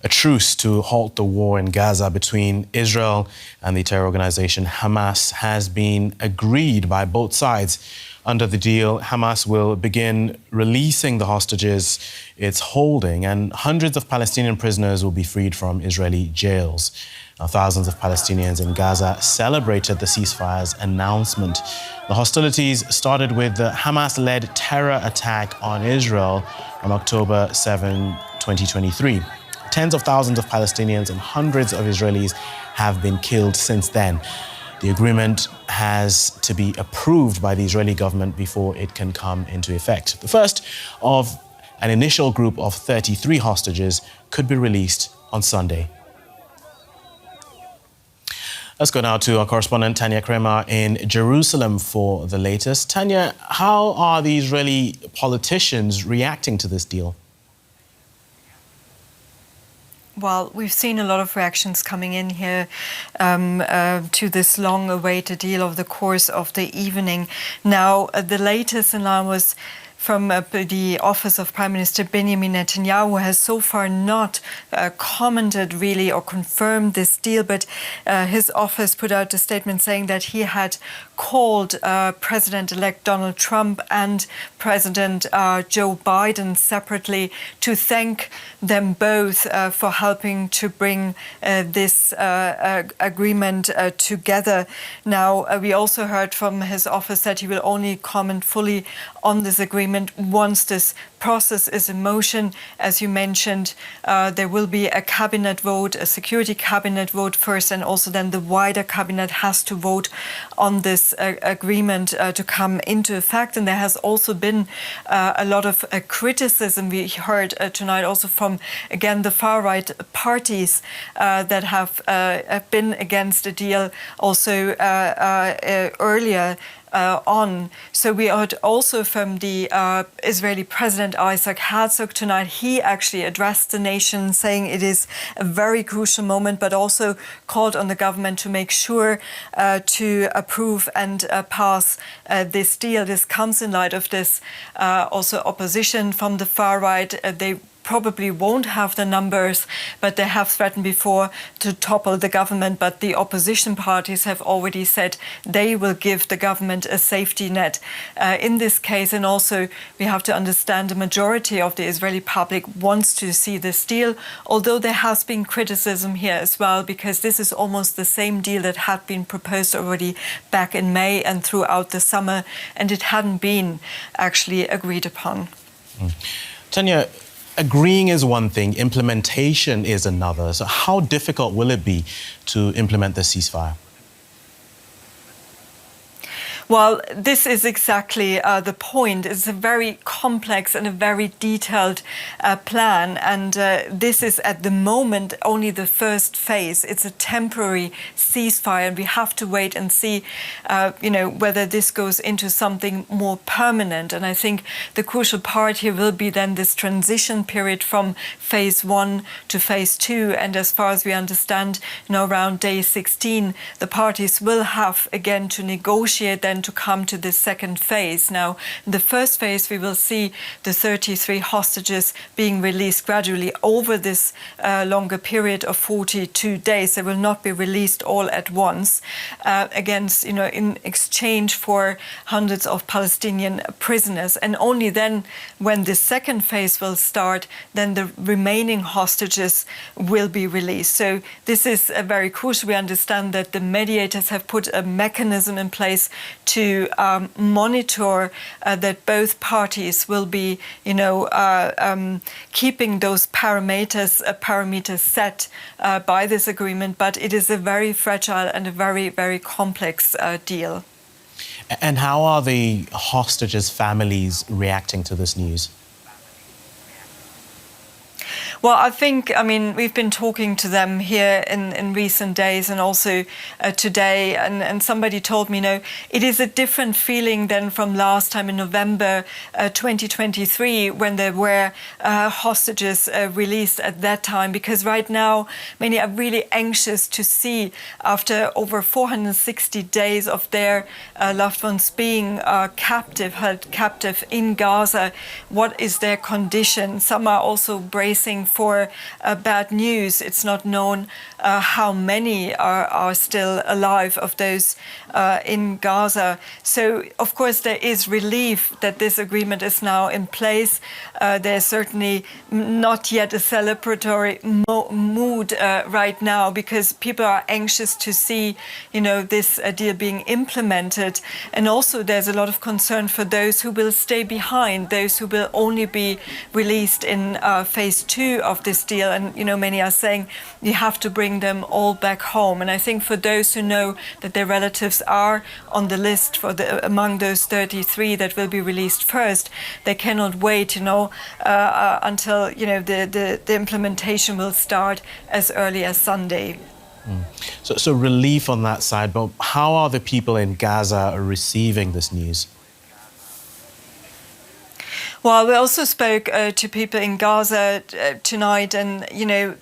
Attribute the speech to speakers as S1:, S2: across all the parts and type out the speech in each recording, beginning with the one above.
S1: A truce to halt the war in Gaza between Israel and the terror organization Hamas has been agreed by both sides. Under the deal, Hamas will begin releasing the hostages it's holding, and hundreds of Palestinian prisoners will be freed from Israeli jails. Now, thousands of Palestinians in Gaza celebrated the ceasefire's announcement. The hostilities started with the Hamas-led terror attack on Israel on October 7, 2023. Tens of thousands of Palestinians and hundreds of Israelis have been killed since then. The agreement has to be approved by the Israeli government before it can come into effect. The first of an initial group of 33 hostages could be released on Sunday. Let's go now to our correspondent Tania Krämer in Jerusalem for the latest. Tania, how are the Israeli politicians reacting to this deal?
S2: Well, we've seen a lot of reactions coming in here to this long-awaited deal over the course of the evening. Now, the latest in line was from the office of Prime Minister Benjamin Netanyahu, who has so far not commented really or confirmed this deal, but his office put out a statement saying that he had called President-elect Donald Trump and President Joe Biden separately to thank them both for helping to bring this agreement together. Now, we also heard from his office that he will only comment fully on this agreement once this process is in motion. As you mentioned, there will be a cabinet vote, a security cabinet vote first, and also then the wider cabinet has to vote on this agreement to come into effect. And there has also been a lot of criticism we heard tonight also from, again, the far-right parties that have been against the deal also earlier on. So we heard also from the Israeli President Isaac Herzog tonight. He actually addressed the nation saying it is a very crucial moment, but also called on the government to make sure to approve and pass this deal. This comes in light of this also opposition from the far right. They probably won't have the numbers, but they have threatened before to topple the government. But the opposition parties have already said they will give the government a safety net in this case. And also we have to understand the majority of the Israeli public wants to see this deal, although there has been criticism here as well, because this is almost the same deal that had been proposed already back in May and throughout the summer, and it hadn't been actually agreed upon.
S1: Tania, agreeing is one thing, implementation is another. So how difficult will it be to implement the ceasefire?
S2: Well, this is exactly the point. It's a very complex and a very detailed plan. And this is at the moment only the first phase. It's a temporary ceasefire, and we have to wait and see, whether this goes into something more permanent. And I think the crucial part here will be then this transition period from phase 1 to phase 2. And as far as we understand, around day 16, the parties will have again to negotiate then to come to this second phase. Now, in the first phase, we will see the 33 hostages being released gradually over this longer period of 42 days. They will not be released all at once, in exchange for hundreds of Palestinian prisoners. And only then, when the second phase will start, then the remaining hostages will be released. So this is very crucial. We understand that the mediators have put a mechanism in place to monitor that both parties will be, keeping those parameters set by this agreement. But it is a very fragile and a very, very complex deal.
S1: And how are the hostages' families reacting to this news?
S2: Well, I think, we've been talking to them here in recent days and also today, and somebody told me, it is a different feeling than from last time in November 2023 when there were hostages released at that time, because right now many are really anxious to see, after over 460 days of their loved ones being held captive in Gaza, what is their condition. Some are also bracing for bad news. It's not known how many are still alive of those in Gaza. So, of course, there is relief that this agreement is now in place. There's certainly not yet a celebratory mood right now, because people are anxious to see, this deal being implemented. And also there's a lot of concern for those who will stay behind, those who will only be released in phase 2 of this deal. And, many are saying you have to bring them all back home. And I think for those who know that their relatives are on the list among those 33 that will be released first, they cannot wait, until, the implementation will start as early as Sunday.
S1: So relief on that side, but how are the people in Gaza receiving this news?
S2: Well, we also spoke to people in Gaza tonight, and,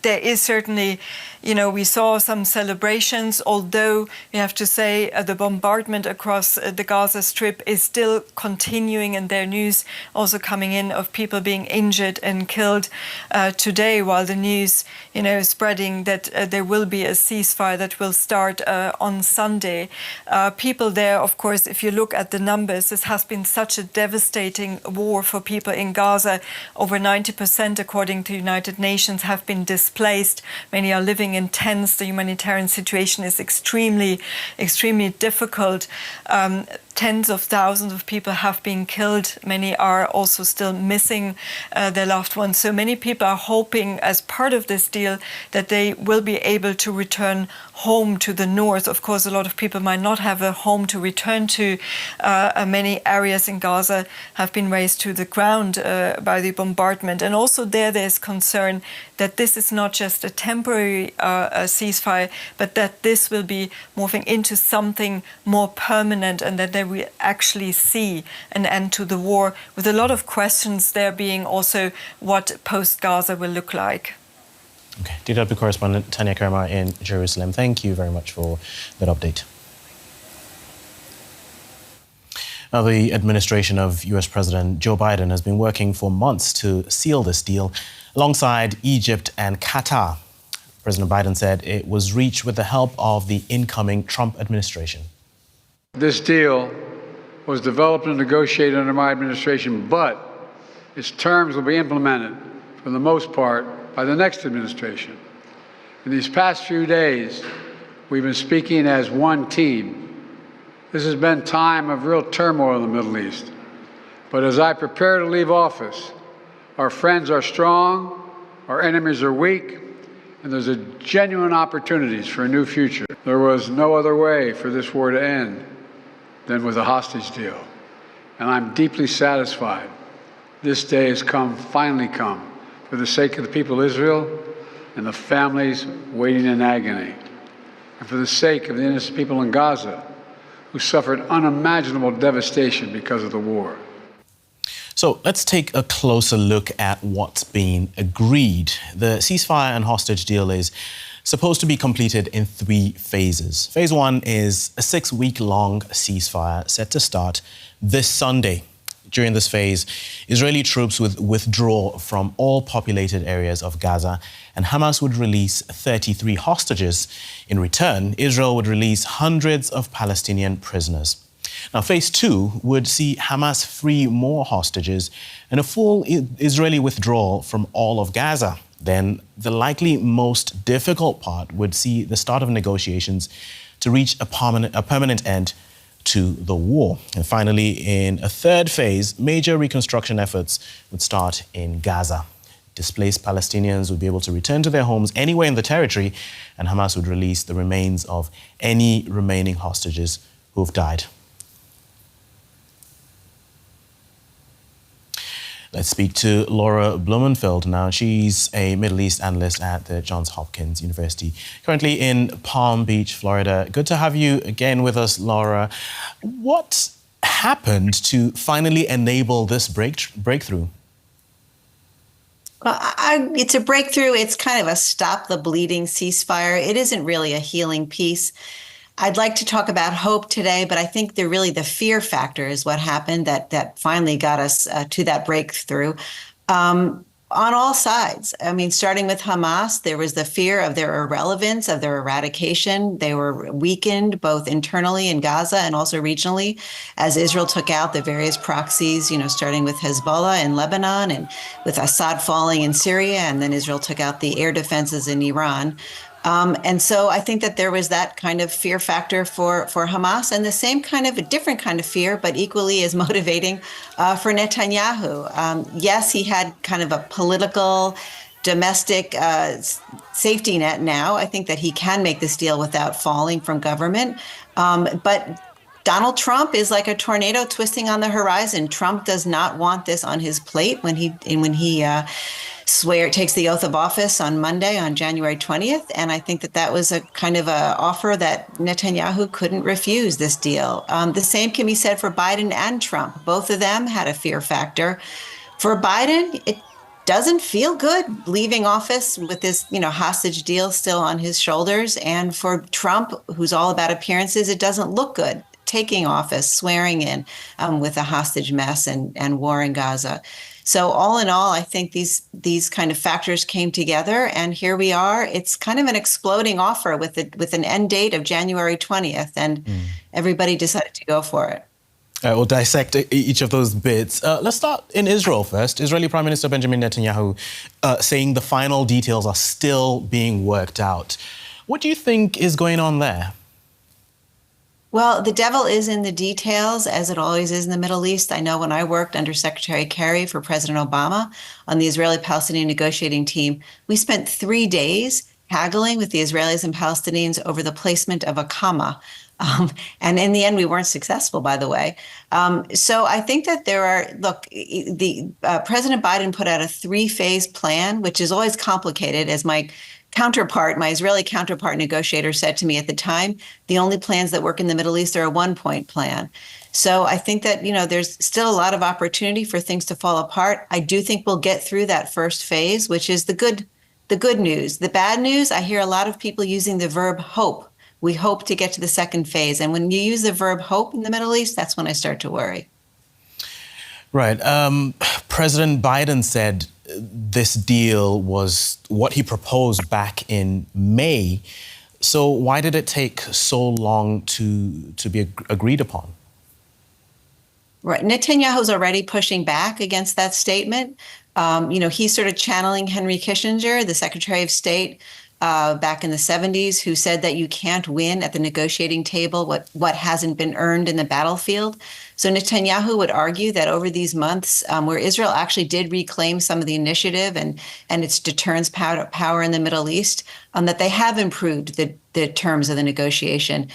S2: there is certainly, we saw some celebrations, although we have to say the bombardment across the Gaza Strip is still continuing, and there are news also coming in of people being injured and killed today, while the news, is spreading that there will be a ceasefire that will start on Sunday. People there, of course, if you look at the numbers, this has been such a devastating war for people in Gaza. Over 90%, according to the United Nations, have been displaced. Many are living in tents. The humanitarian situation is extremely, extremely difficult. Tens of thousands of people have been killed. Many are also still missing their loved ones. So many people are hoping, as part of this deal, that they will be able to return home to the north. Of course, a lot of people might not have a home to return to. Many areas in Gaza have been razed to the ground by the bombardment. And also there's concern that this is not just a temporary ceasefire, but that this will be morphing into something more permanent, and that we actually see an end to the war, with a lot of questions there being also what post-Gaza will look like.
S1: Okay, DW correspondent Tania Krämer in Jerusalem. Thank you very much for that update. Now, the administration of US President Joe Biden has been working for months to seal this deal alongside Egypt and Qatar. President Biden said it was reached with the help of the incoming Trump administration.
S3: This deal was developed and negotiated under my administration, but its terms will be implemented, for the most part, by the next administration. In these past few days, we've been speaking as one team. This has been a time of real turmoil in the Middle East. But as I prepare to leave office, our friends are strong, our enemies are weak, and there's a genuine opportunities for a new future. There was no other way for this war to end than with a hostage deal. And I'm deeply satisfied this day has finally come, for the sake of the people of Israel and the families waiting in agony, and for the sake of the innocent people in Gaza who suffered unimaginable devastation because of the war.
S1: So let's take a closer look at what's been agreed. The ceasefire and hostage deal is supposed to be completed in 3 phases. Phase 1 is a 6-week-long ceasefire set to start this Sunday. During this phase, Israeli troops would withdraw from all populated areas of Gaza, and Hamas would release 33 hostages. In return, Israel would release hundreds of Palestinian prisoners. Now, phase 2 would see Hamas free more hostages and a full Israeli withdrawal from all of Gaza. Then the likely most difficult part would see the start of negotiations to reach a permanent end to the war. And finally, in a 3rd phase, major reconstruction efforts would start in Gaza. Displaced Palestinians would be able to return to their homes anywhere in the territory, and Hamas would release the remains of any remaining hostages who have died. Let's speak to Laura Blumenfeld now. She's a Middle East analyst at the Johns Hopkins University, currently in Palm Beach, Florida. Good to have you again with us, Laura. What happened to finally enable this breakthrough?
S4: Well, it's a breakthrough. It's kind of a stop the bleeding ceasefire. It isn't really a healing peace. I'd like to talk about hope today, but I think the fear factor is what happened that finally got us to that breakthrough. on all sides. I mean, starting with Hamas, there was the fear of their irrelevance, of their eradication. They were weakened both internally in Gaza and also regionally as Israel took out the various proxies, starting with Hezbollah in Lebanon and with Assad falling in Syria, and then Israel took out the air defenses in Iran. And so I think that there was that kind of fear factor for Hamas, and the same kind of a different kind of fear, but equally as motivating for Netanyahu. Yes, he had kind of a political, domestic safety net now. I think that he can make this deal without falling from government. But Donald Trump is like a tornado twisting on the horizon. Trump does not want this on his plate when he takes the oath of office on Monday, on January 20th. And I think that was a kind of a offer that Netanyahu couldn't refuse, this deal. The same can be said for Biden and Trump. Both of them had a fear factor. For Biden, it doesn't feel good leaving office with this, hostage deal still on his shoulders. And for Trump, who's all about appearances, it doesn't look good taking office, swearing in with a hostage mess and war in Gaza. So all in all, I think these kind of factors came together, and here we are. It's kind of an exploding offer with an end date of January 20th, and everybody decided to go for it.
S1: We'll dissect each of those bits. Let's start in Israel first. Israeli Prime Minister Benjamin Netanyahu saying the final details are still being worked out. What do you think is going on there?
S4: Well, the devil is in the details, as it always is in the Middle East. I know when I worked under Secretary Kerry for President Obama on the Israeli-Palestinian negotiating team, we spent 3 days haggling with the Israelis and Palestinians over the placement of a comma. And in the end, we weren't successful, by the way. So I think that President Biden put out a 3-phase plan, which is always complicated, as my Israeli counterpart negotiator said to me at the time, the only plans that work in the Middle East are a 1-point plan. So I think that, there's still a lot of opportunity for things to fall apart. I do think we'll get through that first phase, which is the good news. The bad news, I hear a lot of people using the verb hope. We hope to get to the second phase. And when you use the verb hope in the Middle East, that's when I start to worry.
S1: Right. President Biden said this deal was what he proposed back in May. So why did it take so long to be agreed upon?
S4: Right. Netanyahu's already pushing back against that statement. He's sort of channeling Henry Kissinger, the Secretary of State, back in the 70s, who said that you can't win at the negotiating table what hasn't been earned in the battlefield. So Netanyahu would argue that over these months, where Israel actually did reclaim some of the initiative and its deterrence power in the Middle East, that they have improved the terms of the negotiation.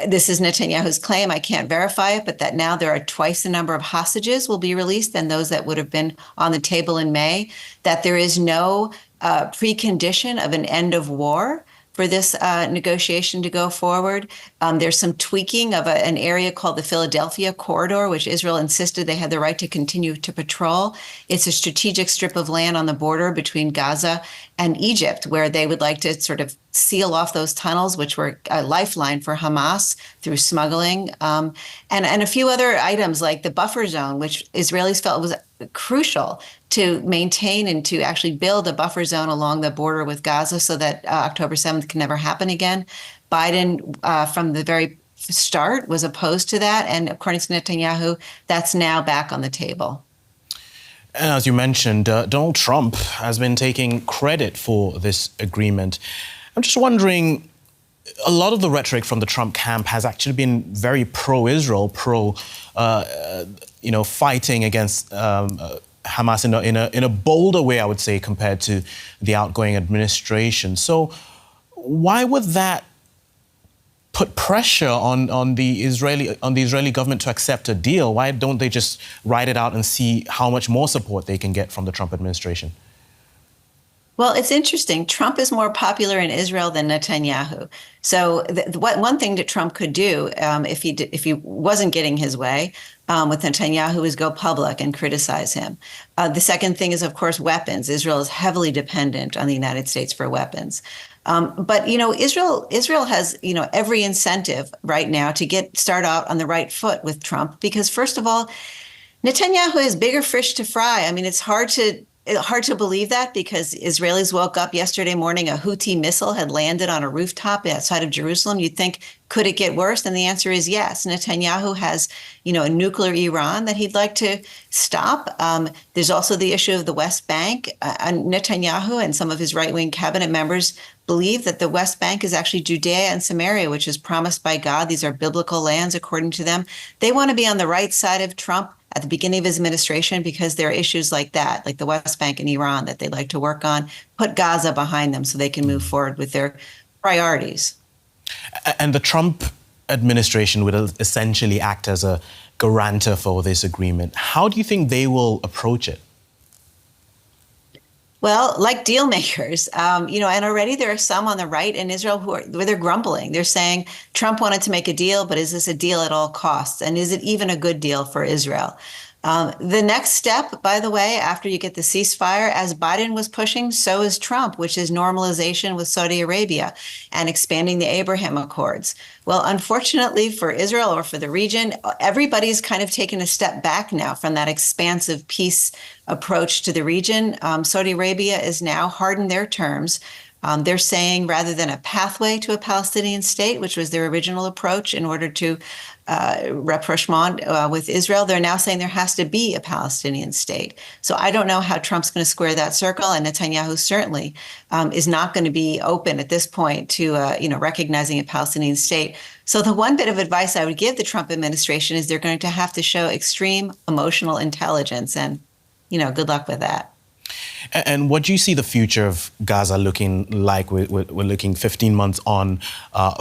S4: This is Netanyahu's claim. I can't verify it, but that now there are twice the number of hostages will be released than those that would have been on the table in May, that there is no precondition of an end of war for this negotiation to go forward. There's some tweaking of an area called the Philadelphia Corridor, which Israel insisted they had the right to continue to patrol. It's a strategic strip of land on the border between Gaza and Egypt, where they would like to sort of seal off those tunnels, which were a lifeline for Hamas through smuggling, and a few other items like the buffer zone, which Israelis felt was crucial to maintain and to actually build a buffer zone along the border with Gaza so that October 7th can never happen again. Biden, from the very start, was opposed to that. And according to Netanyahu, that's now back on the table.
S1: And as you mentioned, Donald Trump has been taking credit for this agreement. I'm just wondering, a lot of the rhetoric from the Trump camp has actually been very pro-Israel, fighting against Hamas in a bolder way, I would say, compared to the outgoing administration. So why would that put pressure on the Israeli government to accept a deal? Why don't they just ride it out and see how much more support they can get from the Trump administration?
S4: Well, it's interesting. Trump is more popular in Israel than Netanyahu. So one thing that Trump could do if he wasn't getting his way with Netanyahu is go public and criticize him. The second thing is, of course, weapons. Israel is heavily dependent on the United States for weapons. But Israel has every incentive right now to start out on the right foot with Trump, because first of all, Netanyahu has bigger fish to fry. I mean, it's hard to hard to believe that because Israelis woke up yesterday morning, a Houthi missile had landed on a rooftop outside of Jerusalem. You'd think, could it get worse? And the answer is yes. Netanyahu has, a nuclear Iran that he'd like to stop. There's also the issue of the West Bank. Netanyahu and some of his right-wing cabinet members believe that the West Bank is actually Judea and Samaria, which is promised by God. These are biblical lands, according to them. They want to be on the right side of Trump at the beginning of his administration because there are issues like that, like the West Bank and Iran, that they'd like to work on, put Gaza behind them so they can move forward with their priorities.
S1: And the Trump administration would essentially act as a guarantor for this agreement. How do you think they will approach it?
S4: Well, like deal makers, and already there are some on the right in Israel where they're grumbling. They're saying Trump wanted to make a deal, but is this a deal at all costs? And is it even a good deal for Israel? The next step, by the way, after you get the ceasefire, as Biden was pushing, so is Trump, which is normalization with Saudi Arabia and expanding the Abraham Accords. Well, unfortunately for Israel or for the region, everybody's kind of taken a step back now from that expansive peace approach to the region. Saudi Arabia is now hardened their terms. They're saying rather than a pathway to a Palestinian state, which was their original approach in order to rapprochement with Israel, they're now saying there has to be a Palestinian state. So I don't know how Trump's going to square that circle, and Netanyahu certainly is not going to be open at this point to recognizing a Palestinian state. So the one bit of advice I would give the Trump administration is they're going to have to show extreme emotional intelligence, and good luck with that.
S1: And what do you see the future of Gaza looking like? We're looking 15 months on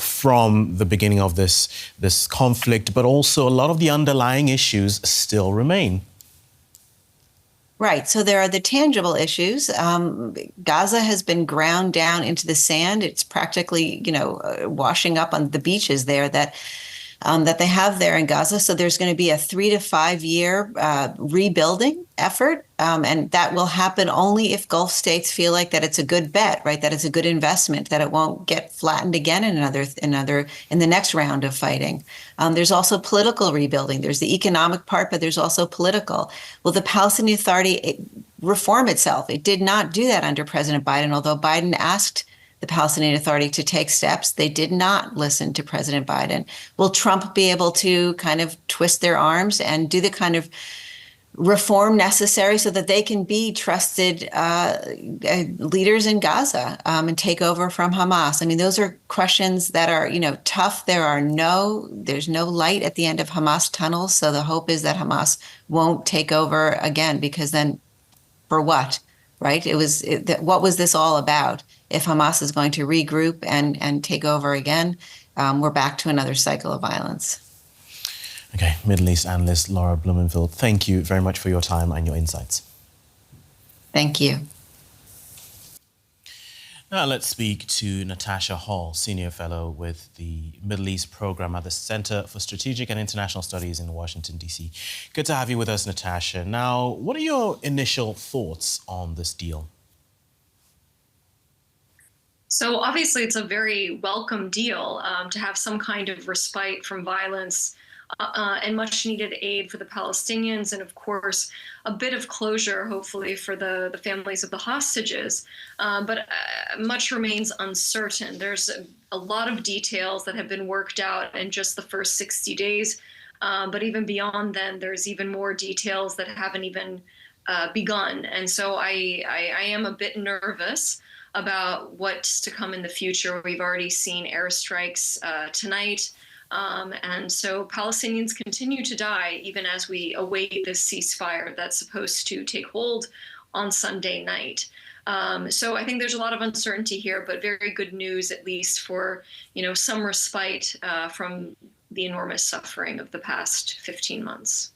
S1: from the beginning of this conflict, but also a lot of the underlying issues still remain.
S4: Right. So there are the tangible issues. Gaza has been ground down into the sand. It's practically, washing up on the beaches there that they have there in Gaza. So there's going to be a 3 to 5 year rebuilding effort. And that will happen only if Gulf states feel like that it's a good bet, right? That it's a good investment, that it won't get flattened again in the next round of fighting. There's also political rebuilding. There's the economic part, but there's also political. Will the Palestinian Authority reform itself? It did not do that under President Biden, although Biden asked the Palestinian Authority to take steps. They did not listen to President Biden. Will Trump be able to kind of twist their arms and do the kind of reform necessary so that they can be trusted leaders in Gaza and take over from Hamas? I mean, those are questions that are, tough. There's no light at the end of Hamas tunnels. So the hope is that Hamas won't take over again, because then for what? Right? What was this all about? If Hamas is going to regroup and take over again, we're back to another cycle of violence.
S1: Okay, Middle East analyst Laura Blumenfeld, thank you very much for your time and your insights.
S4: Thank you.
S1: Now let's speak to Natasha Hall, Senior Fellow with the Middle East Program at the Center for Strategic and International Studies in Washington, D.C. Good to have you with us, Natasha. Now, what are your initial thoughts on this deal?
S5: So obviously it's a very welcome deal to have some kind of respite from violence and much needed aid for the Palestinians, and of course a bit of closure hopefully for the families of the hostages, but much remains uncertain. There's a lot of details that have been worked out in just the first 60 days, but even beyond then there's even more details that haven't even begun, and so I am a bit nervous about what's to come in the future. We've already seen airstrikes tonight. And so Palestinians continue to die even as we await this ceasefire that's supposed to take hold on Sunday night. So I think there's a lot of uncertainty here, but very good news, at least for, some respite from the enormous suffering of the past 15 months.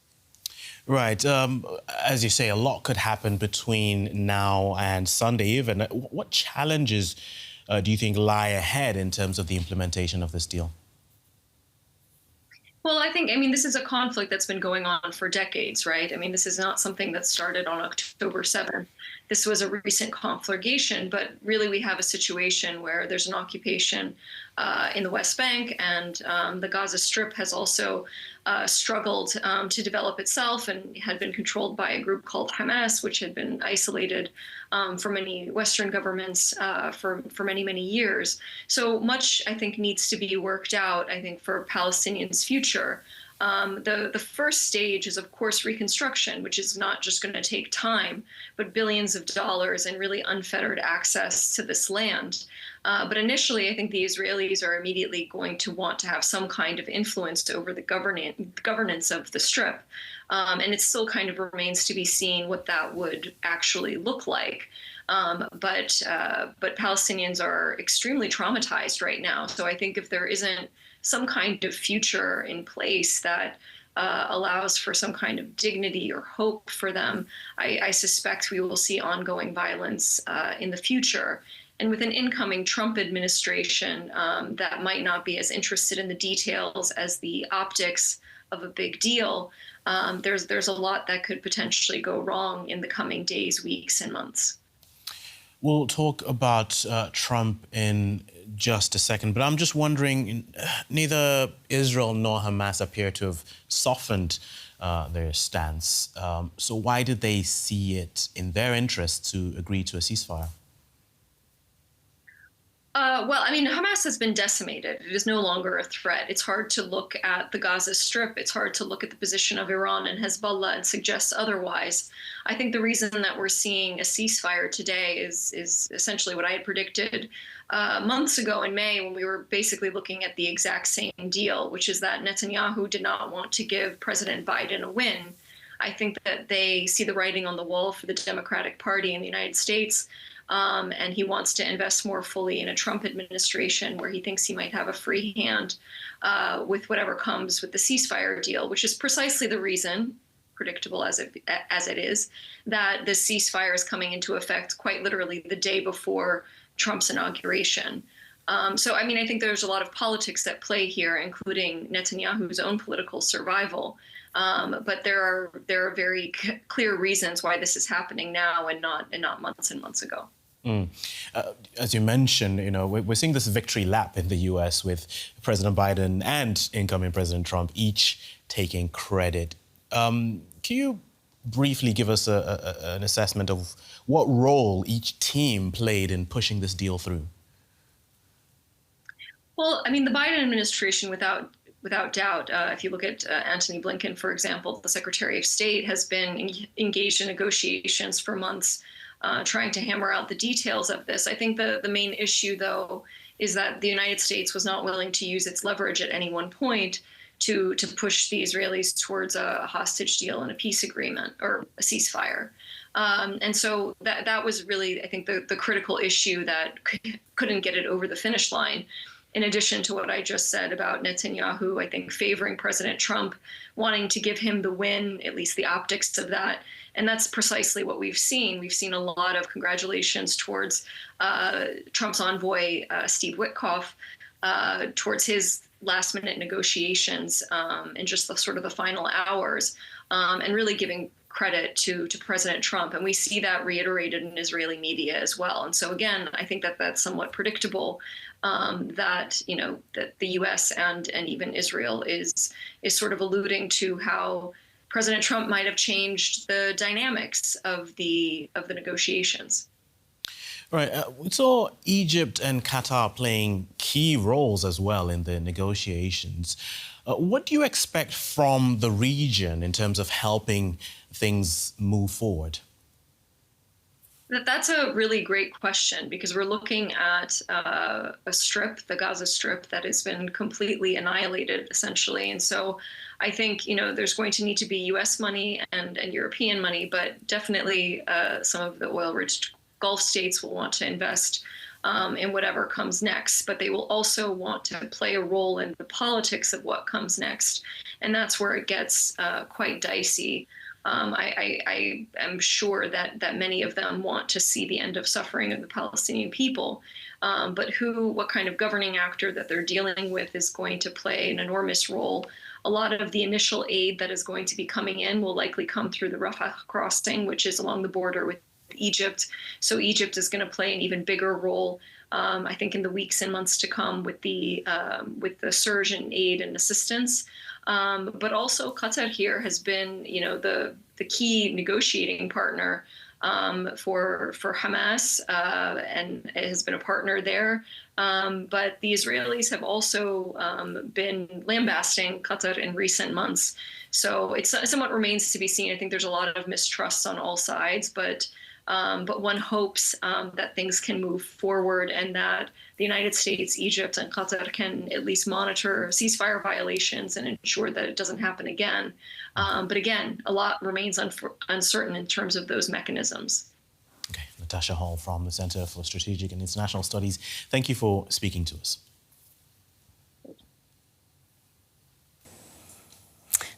S1: Right. As you say, a lot could happen between now and Sunday even. What challenges do you think lie ahead in terms of the implementation of this deal?
S5: Well, this is a conflict that's been going on for decades, right? This is not something that started on October 7th. This was a recent conflagration, but really we have a situation where there's an occupation in the West Bank, and the Gaza Strip has also struggled to develop itself and had been controlled by a group called Hamas, which had been isolated from many Western governments for many, many years. So much, I think, needs to be worked out, I think, for Palestinians' future. The first stage is, of course, reconstruction, which is not just going to take time, but billions of dollars and really unfettered access to this land. But initially, I think the Israelis are immediately going to want to have some kind of influence over the governance of the Strip. And it still kind of remains to be seen what that would actually look like. But Palestinians are extremely traumatized right now. So I think if there isn't some kind of future in place that allows for some kind of dignity or hope for them, I suspect we will see ongoing violence in the future. And with an incoming Trump administration that might not be as interested in the details as the optics of a big deal, there's a lot that could potentially go wrong in the coming days, weeks, and months.
S1: We'll talk about Trump in just a second, but I'm just wondering, neither Israel nor Hamas appear to have softened their stance. So why did they see it in their interest to agree to a ceasefire?
S5: Well, I mean, Hamas has been decimated. It is no longer a threat. It's hard to look at the Gaza Strip. It's hard to look at the position of Iran and Hezbollah and suggest otherwise. I think the reason that we're seeing a ceasefire today is essentially what I had predicted months ago in May, when we were basically looking at the exact same deal, which is that Netanyahu did not want to give President Biden a win. I think that they see the writing on the wall for the Democratic Party in the United States. And he wants to invest more fully in a Trump administration where he thinks he might have a free hand with whatever comes with the ceasefire deal, which is precisely the reason, predictable as it is, that the ceasefire is coming into effect quite literally the day before Trump's inauguration. So, I mean, I think there's a lot of politics at play here, including Netanyahu's own political survival. But there are very clear reasons why this is happening now and not months and months ago.
S1: As you mentioned, we're seeing this victory lap in the U.S. with President Biden and incoming President Trump each taking credit. Can you briefly give us an assessment of what role each team played in pushing this deal through?
S5: Well, I mean, the Biden administration, without doubt, if you look at Antony Blinken, for example, the Secretary of State has been engaged in negotiations for months, trying to hammer out the details of this. I think the main issue, though, is that the United States was not willing to use its leverage at any one point to push the Israelis towards a hostage deal and a peace agreement or a ceasefire. And so that was really, I think, the critical issue that couldn't get it over the finish line. In addition to what I just said about Netanyahu, I think favoring President Trump, wanting to give him the win, at least the optics of that. And that's precisely what we've seen. We've seen a lot of congratulations towards Trump's envoy, Steve Witkoff, towards his last-minute negotiations in just the final hours, and really giving credit to President Trump. And we see that reiterated in Israeli media as well. And so, again, I think that that's somewhat predictable, that the U.S. and even Israel is sort of alluding to how President Trump might have changed the dynamics of the negotiations.
S1: Right. We saw Egypt and Qatar playing key roles as well in the negotiations. What do you expect from the region in terms of helping things move forward?
S5: That's a really great question, because we're looking at a strip, the Gaza Strip, that has been completely annihilated, essentially. And so I think, there's going to need to be U.S. money and European money, but definitely some of the oil-rich Gulf states will want to invest in whatever comes next, but they will also want to play a role in the politics of what comes next. And that's where it gets quite dicey. I am sure that many of them want to see the end of suffering of the Palestinian people. But what kind of governing actor that they're dealing with is going to play an enormous role. A lot of the initial aid that is going to be coming in will likely come through the Rafah crossing, which is along the border with Egypt. So Egypt is going to play an even bigger role, I think, in the weeks and months to come with the surge in aid and assistance. But also Qatar here has been, the key negotiating partner for Hamas, and it has been a partner there. But the Israelis have also been lambasting Qatar in recent months. So it somewhat remains to be seen. I think there's a lot of mistrust on all sides, but one hopes that things can move forward and that the United States, Egypt, and Qatar can at least monitor ceasefire violations and ensure that it doesn't happen again. But again, a lot remains uncertain in terms of those mechanisms.
S1: Okay, Natasha Hall from the Center for Strategic and International Studies, thank you for speaking to us.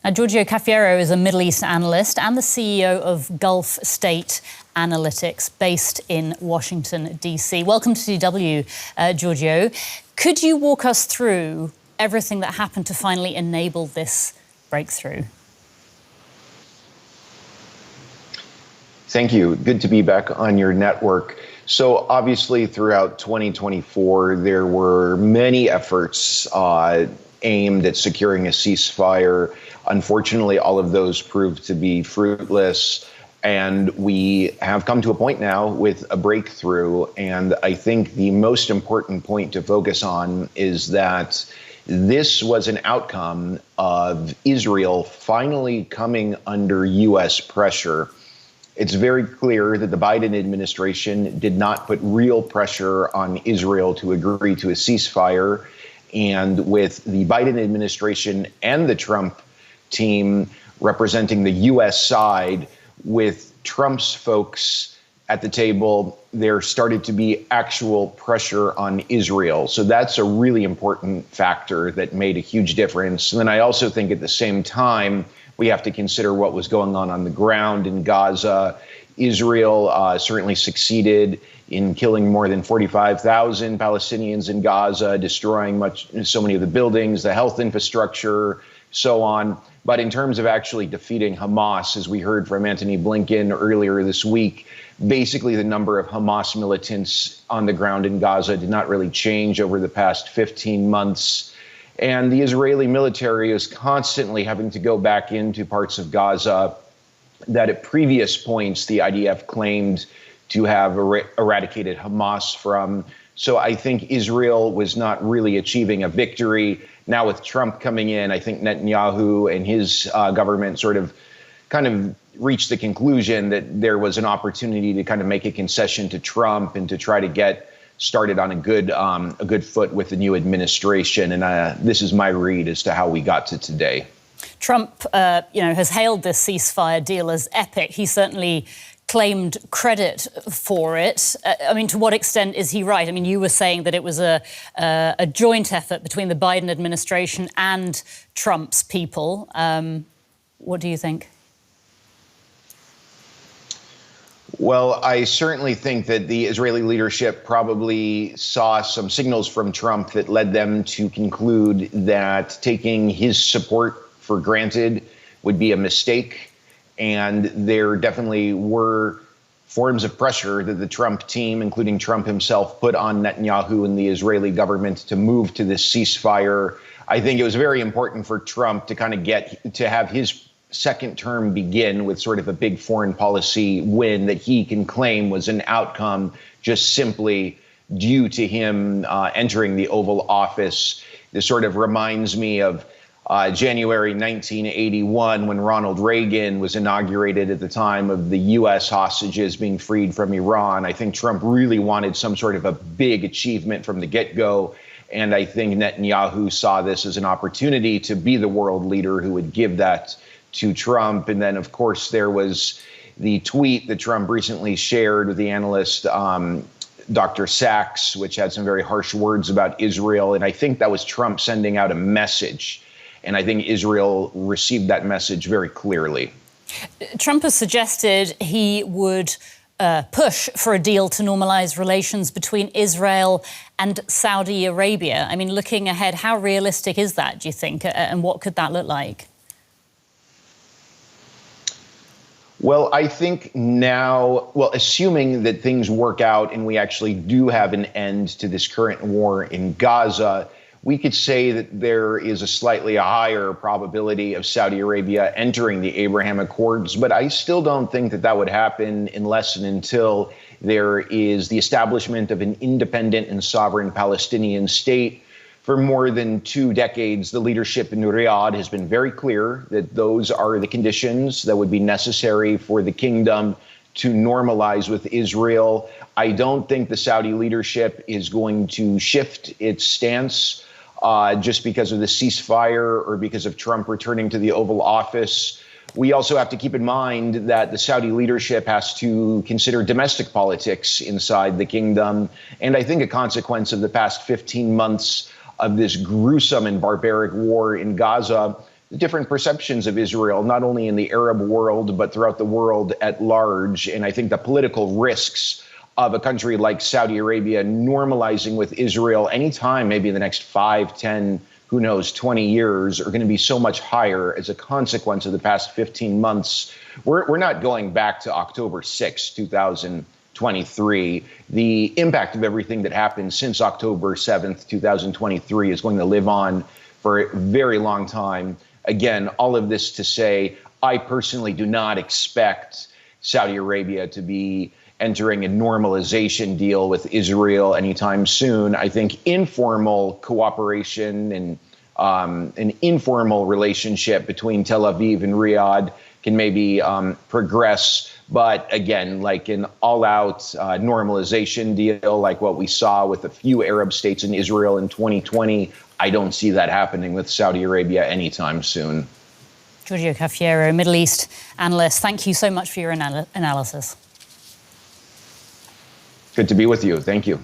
S6: Now, Giorgio Cafieri is a Middle East analyst and the CEO of Gulf State Analytics, based in Washington, D.C. Welcome to DW, Giorgio. Could you walk us through everything that happened to finally enable this breakthrough?
S7: Thank you. Good to be back on your network. So obviously throughout 2024, there were many efforts aimed at securing a ceasefire. Unfortunately, all of those proved to be fruitless. And we have come to a point now with a breakthrough. And I think the most important point to focus on is that this was an outcome of Israel finally coming under U.S. pressure. It's very clear that the Biden administration did not put real pressure on Israel to agree to a ceasefire. And with the Biden administration and the Trump team representing the U.S. side, with Trump's folks at the table, there started to be actual pressure on Israel. So that's a really important factor that made a huge difference. And then I also think at the same time, we have to consider what was going on the ground in Gaza. Israel certainly succeeded in killing more than 45,000 Palestinians in Gaza, destroying so many of the buildings, the health infrastructure, so on. But in terms of actually defeating Hamas, as we heard from Antony Blinken earlier this week, basically the number of Hamas militants on the ground in Gaza did not really change over the past 15 months. And the Israeli military is constantly having to go back into parts of Gaza that at previous points the IDF claimed to have eradicated Hamas from. So I think Israel was not really achieving a victory. Now with Trump coming in, I think Netanyahu and his government kind of reached the conclusion that there was an opportunity to kind of make a concession to Trump and to try to get started on a good foot with the new administration. And this is my read as to how we got to today.
S6: Trump, has hailed this ceasefire deal as epic. He certainly claimed credit for it. I mean, to what extent is he right? I mean, you were saying that it was a joint effort between the Biden administration and Trump's people. What do you think?
S7: Well, I certainly think that the Israeli leadership probably saw some signals from Trump that led them to conclude that taking his support for granted would be a mistake. And there definitely were forms of pressure that the Trump team, including Trump himself, put on Netanyahu and the Israeli government to move to this ceasefire. I think it was very important for Trump to kind of have his second term begin with sort of a big foreign policy win that he can claim was an outcome just simply due to him entering the Oval Office. This sort of reminds me of January 1981, when Ronald Reagan was inaugurated at the time of the U.S. hostages being freed from Iran. I think Trump really wanted some sort of a big achievement from the get-go. And I think Netanyahu saw this as an opportunity to be the world leader who would give that to Trump. And then, of course, there was the tweet that Trump recently shared with the analyst, Dr. Sachs, which had some very harsh words about Israel. And I think that was Trump sending out a message. And I think Israel received that message very clearly.
S6: Trump has suggested he would push for a deal to normalize relations between Israel and Saudi Arabia. I mean, looking ahead, how realistic is that, do you think? And what could that look like?
S7: Well, I think now, assuming that things work out and we actually do have an end to this current war in Gaza, we could say that there is a slightly higher probability of Saudi Arabia entering the Abraham Accords, but I still don't think that that would happen unless and until there is the establishment of an independent and sovereign Palestinian state. For more than 2 decades, the leadership in Riyadh has been very clear that those are the conditions that would be necessary for the kingdom to normalize with Israel. I don't think the Saudi leadership is going to shift its stance just because of the ceasefire or because of Trump returning to the Oval Office. We also have to keep in mind that the Saudi leadership has to consider domestic politics inside the kingdom. And I think a consequence of the past 15 months of this gruesome and barbaric war in Gaza, the different perceptions of Israel, not only in the Arab world, but throughout the world at large. And I think the political risks of a country like Saudi Arabia normalizing with Israel anytime, maybe in the next 5, 10, who knows, 20 years, are going to be so much higher as a consequence of the past 15 months. We're not going back to October 6, 2023. The impact of everything that happened since October 7th, 2023 is going to live on for a very long time. Again, all of this to say, I personally do not expect Saudi Arabia to be entering a normalization deal with Israel anytime soon. I think informal cooperation and an informal relationship between Tel Aviv and Riyadh can maybe progress. But again, like an all-out normalization deal, like what we saw with a few Arab states in Israel in 2020, I don't see that happening with Saudi Arabia anytime soon.
S6: Giorgio Cafieri, Middle East analyst, thank you so much for your analysis.
S7: Good to be with you. Thank you.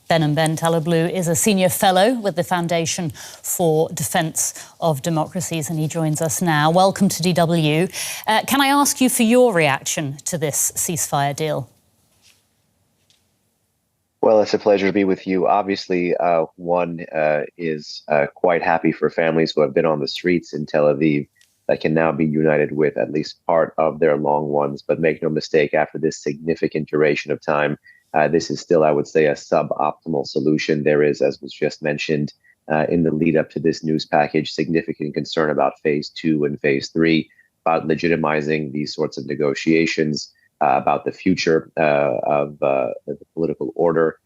S6: Behnam Taleblu is a senior fellow with the Foundation for Defence of Democracies, and he joins us now. Welcome to DW. Can I ask you for your reaction to this ceasefire deal?
S8: Well, it's a pleasure to be with you. Obviously, one is quite happy for families who have been on the streets in Tel Aviv that can now be united with at least part of their long ones. But make no mistake, after this significant duration of time, this is still, I would say, a suboptimal solution. There is, as was just mentioned in the lead up to this news package, significant concern about phase 2 and phase 3, about legitimizing these sorts of negotiations, about the future of the political order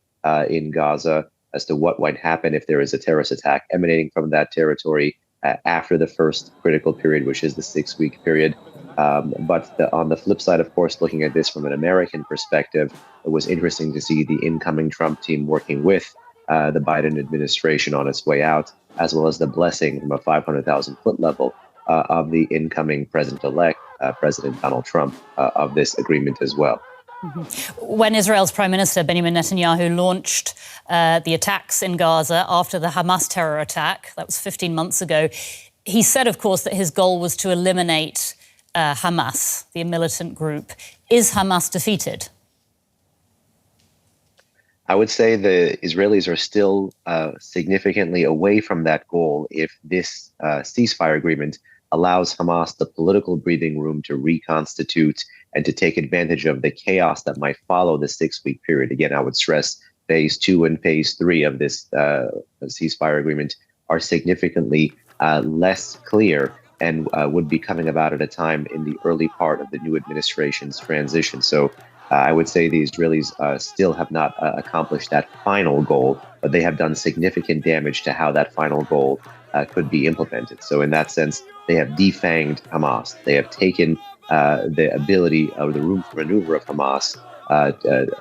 S8: in Gaza, as to what might happen if there is a terrorist attack emanating from that territory after the first critical period, which is the 6-week period. But on the flip side, of course, looking at this from an American perspective, it was interesting to see the incoming Trump team working with the Biden administration on its way out, as well as the blessing from a 500,000-foot level of the incoming president-elect, President Donald Trump, of this agreement as well.
S6: Mm-hmm. When Israel's Prime Minister Benjamin Netanyahu launched the attacks in Gaza after the Hamas terror attack, that was 15 months ago, he said, of course, that his goal was to eliminate Hamas, the militant group. Is Hamas defeated?
S8: I would say the Israelis are still significantly away from that goal if this ceasefire agreement allows Hamas the political breathing room to reconstitute and to take advantage of the chaos that might follow the 6-week period. Again, I would stress phase 2 and phase 3 of this ceasefire agreement are significantly less clear and would be coming about at a time in the early part of the new administration's transition. So I would say the Israelis still have not accomplished that final goal, but they have done significant damage to how that final goal could be implemented. So in that sense, they have defanged Hamas. They have taken the ability of the room for maneuver of Hamas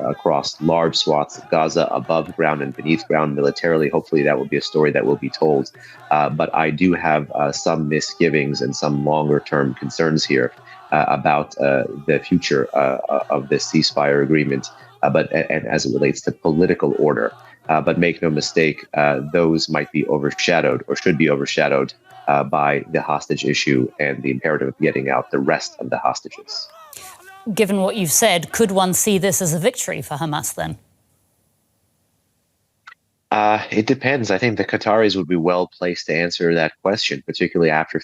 S8: across large swaths of Gaza, above ground and beneath ground militarily. Hopefully that will be a story that will be told. But I do have some misgivings and some longer-term concerns here about the future of this ceasefire agreement, and as it relates to political order. But make no mistake, those might be overshadowed or should be overshadowed by the hostage issue and the imperative of getting out the rest of the hostages.
S6: Given what you've said, could one see this as a victory for Hamas then?
S8: It depends. I think the Qataris would be well placed to answer that question, particularly after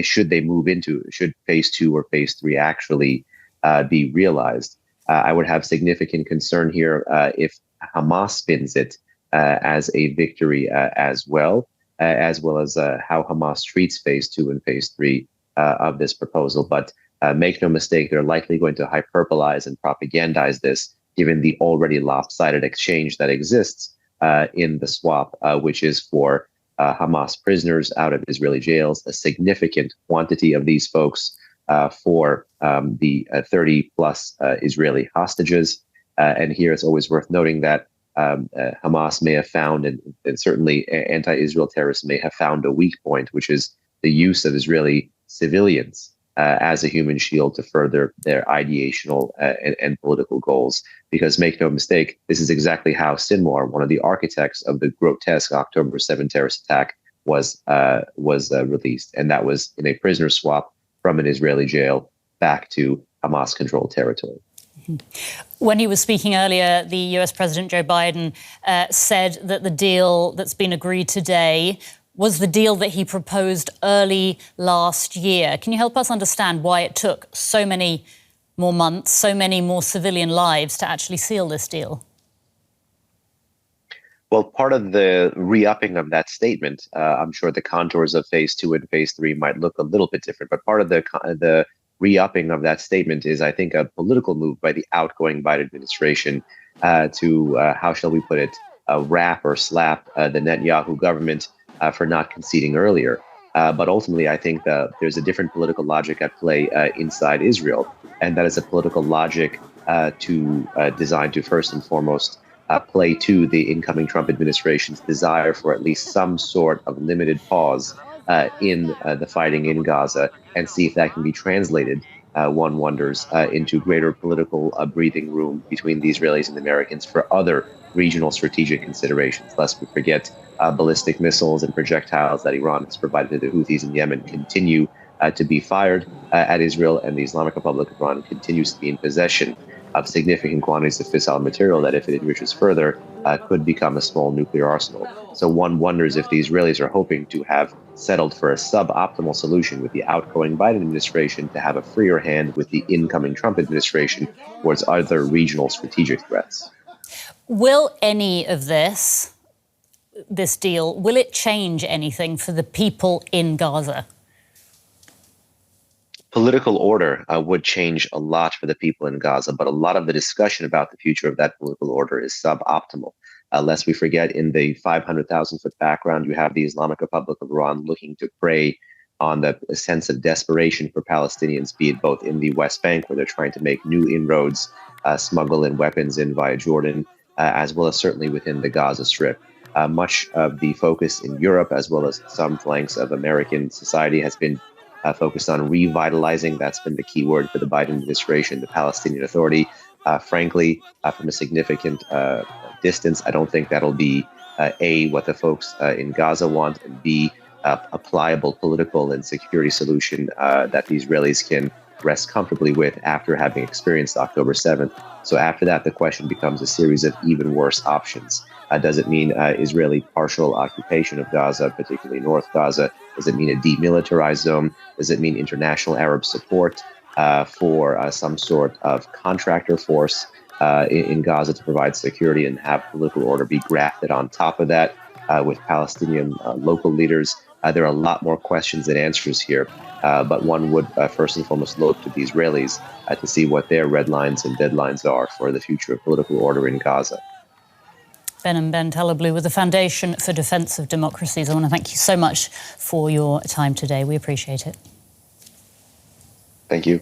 S8: should phase 2 or phase 3 actually be realized. I would have significant concern here if Hamas spins it as a victory as well as how Hamas treats phase 2 and phase 3 of this proposal. But make no mistake, they're likely going to hyperbolize and propagandize this, given the already lopsided exchange that exists in the swap, which is for Hamas prisoners out of Israeli jails, a significant quantity of these folks for the 30 plus Israeli hostages. And here it's always worth noting that Hamas may have found, and certainly anti-Israel terrorists may have found, a weak point, which is the use of Israeli civilians as a human shield to further their ideational and political goals. Because make no mistake, this is exactly how Sinwar, one of the architects of the grotesque October 7 terrorist attack, was released. And that was in a prisoner swap from an Israeli jail back to Hamas-controlled territory.
S6: When he was speaking earlier, the US President Joe Biden said that the deal that's been agreed today was the deal that he proposed early last year. Can you help us understand why it took so many more months, so many more civilian lives to actually seal this deal?
S8: Well, part of the re-upping of that statement, I'm sure the contours of phase 2 and phase 3 might look a little bit different, but part of the re-upping of that statement is, I think, a political move by the outgoing Biden administration to, how shall we put it, rap or slap the Netanyahu government for not conceding earlier. But ultimately, I think there's a different political logic at play inside Israel, and that is a political logic designed to first and foremost play to the incoming Trump administration's desire for at least some sort of limited pause in the fighting in Gaza, and see if that can be translated, one wonders, into greater political breathing room between the Israelis and the Americans for other regional strategic considerations. Lest we forget, ballistic missiles and projectiles that Iran has provided to the Houthis in Yemen continue to be fired at Israel, and the Islamic Republic of Iran continues to be in possession of significant quantities of fissile material that, if it enriches further, could become a small nuclear arsenal. So one wonders if the Israelis are hoping to have settled for a suboptimal solution with the outgoing Biden administration to have a freer hand with the incoming Trump administration towards other regional strategic threats.
S6: Will any of this deal, will it change anything for the people in Gaza?
S8: Political order would change a lot for the people in Gaza, but a lot of the discussion about the future of that political order is suboptimal. Lest we forget, in the 500,000-foot background, you have the Islamic Republic of Iran looking to prey on the sense of desperation for Palestinians, be it both in the West Bank, where they're trying to make new inroads, smuggle in weapons in via Jordan, as well as certainly within the Gaza Strip. Much of the focus in Europe, as well as some flanks of American society, has been focused on revitalizing. That's been the key word for the Biden administration, the Palestinian Authority. Frankly, from a significant distance, I don't think that'll be, A, what the folks in Gaza want, and B, a pliable political and security solution that the Israelis can rest comfortably with after having experienced October 7th. So after that, the question becomes a series of even worse options. Does it mean Israeli partial occupation of Gaza, particularly North Gaza? Does it mean a demilitarized zone? Does it mean international Arab support for some sort of contractor force in Gaza to provide security and have political order be grafted on top of that with Palestinian local leaders? There are a lot more questions than answers here, but one would first and foremost look to the Israelis to see what their red lines and deadlines are for the future of political order in Gaza.
S6: Behnam Taleblu with the Foundation for Defense of Democracies. I want to thank you so much for your time today. We appreciate it.
S8: Thank you.